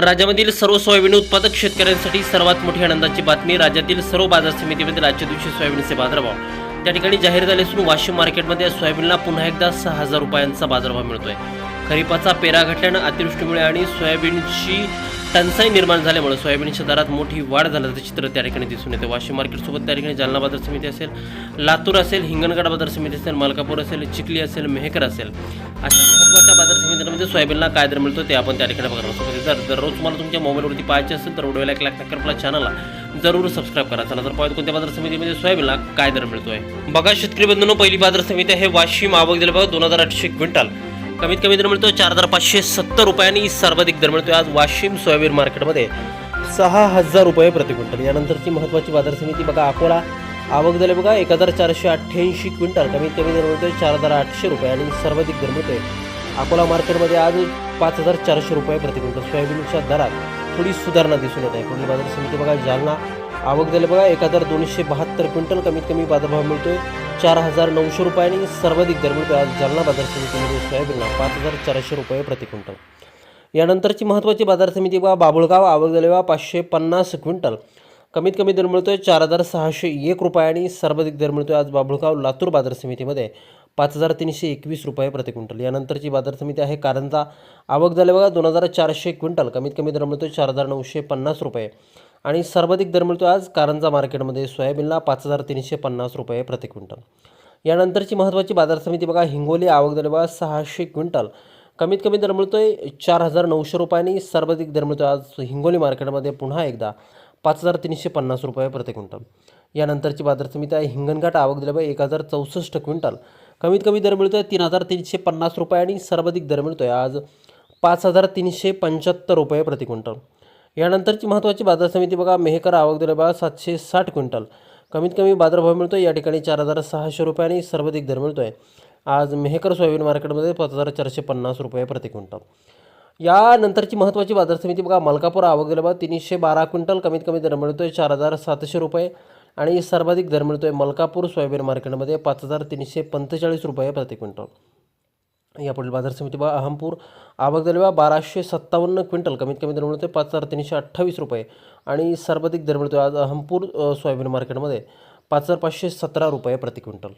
राज्यामधील सर्व सोयाबीन उत्पादक शेतकऱ्यांसाठी सर्वात मोठी आनंदाची बातमी. राज्यातील सर्व बाजार समितीमध्ये आजच्या दिवशी सोयाबीनचे बाजारभाव त्या ठिकाणी जाहीर झाले असून वाशिम मार्केटमध्ये सोयाबीनला पुन्हा एकदा 6,000 रुपयांचा बाजारभाव मिळतोय. खरीपाचा पेरा घटल्यानं अतिवृष्टीमुळे आणि सोयाबीनची टंचाई निर्माण झाल्यामुळे सोयाबीनच्या दरात मोठी वाढ झाल्याचं चित्र त्या ठिकाणी दिसून येते. वाशिम मार्केटसोबत त्या ठिकाणी जालना बाजार समिती असेल, लातूर असेल, हिंगणघाट बाजार समिती असेल, मलकापूर असेल, चिखली असेल, मेहकर असेल, अशा महत्त्वाच्या बाजार समित्यांमध्ये सोयाबीनला काय दर मिळतो ते आपण त्या ठिकाणी बघणार आहोत. दररोज तुम्हाला तुमच्या मोबाईलवरती पाहायचे असेल तर व्हिडिओला एक लाईक नक्की आपल्या चॅनलला जरूर सबस्क्राईब करा. चला तर पाहूया कोणत्या बाजार समितीमध्ये सोयाबीनला काय दर मिळतोय. बघा शेतकरी बंधूंनो, पहिली बाजार समिती आहे वाशिम. आवक दिले बघा 2,800 क्विंटल. कमीत कमी दर मिळतो 4,570 रुपयांनी. सर्वाधिक दर मिळतोय आज वाशिम सोयाबीन मार्केटमध्ये 6,000 रुपये प्रति क्विंटल. यानंतरची महत्त्वाची बाजार समिती बघा अकोला. आवक झाले बघा 1,488 क्विंटल. कमीत कमी दर मिळतोय 4,800 रुपये आणि सर्वाधिक दर मिळतोय अकोला मार्केटमध्ये आज 5,400 रुपये प्रति क्विंटल. सोयाबीनच्या दरात थोडी सुधारणा दिसून येत आहे. पुढील बाजार समिती बघा जालना. आवक झाले बघा 1,272 क्विंटल. कमीत कमी बाजारभाव मिळतोय 4,900 रुपयांनी. सर्वाधिक दर मिळतोय आज जालना बाजार समितीमध्ये सोयाबीनला 5,400 रुपये प्रति क्विंटल. यानंतरची महत्त्वाची बाजार समिती बघा बाबुळगाव. आवक झाले बघा 550 क्विंटल. कमीत कमी दर मिळतोय 4,601 रुपयांनी. सर्वाधिक दर मिळतोय आज बाबुळगाव लातूर बाजार समितीमध्ये 5,321 रुपये प्रति क्विंटल. यानंतरची बाजार समिती आहे कारंजा. आवक झाले बघा 2,400 क्विंटल. कमीत कमी दर मिळतोय 4,950 रुपये आणि सर्वाधिक दर मिळतो आज कारंजा मार्केटमध्ये सोयाबीनला 5,350 रुपये प्रति क्विंटल. यानंतरची महत्त्वाची बाजार समिती बघा हिंगोली. आवक झाले बघा 600 क्विंटल. कमीत कमी दर मिळतोय 4,900 रुपयांनी. सर्वाधिक दर मिळतो आज हिंगोली मार्केटमध्ये पुन्हा एकदा 5,350 रुपये प्रति क्विंटल. यानंतरची बाजार समिती आहे हिंगणघाट. आवक दिले बघा 1,064 क्विंटल. कमीत कमी दर मिळतोय 3,350 रुपये आणि सर्वाधिक दर मिळतोय आज 5,375 रुपये प्रति क्विंटल. यानंतरची महत्त्वाची बाजार समिती बघा मेहकर. आवक दिले बघा 760 क्विंटल. कमीत कमी बाजारभाव मिळतोय या ठिकाणी 4,600 रुपये आणि सर्वाधिक दर मिळतोय आज मेहकर सोयाबीन मार्केटमध्ये 5,450 रुपये प्रति क्विंटल. यानंतरची महत्त्वाची बाजार समिती बघा मलकापूर. आवक दिले बघा 312 क्विंटल. कमीत कमी दर मिळतोय 4,700 रुपये आणि सर्वाधिक दर मिळतोय मलकापूर सोयाबीन मार्केटमध्ये 5,345 रुपये प्रति क्विंटल. यापुढील बाजार समिती बघा अहमपूर. आवक झाली बघा 1,257 क्विंटल. कमीत कमी दर मिळतोय 5,328 रुपये आणि सर्वाधिक दर मिळतोय आज अहमपूर सोयाबीन मार्केटमध्ये 5,517 रुपये प्रति क्विंटल.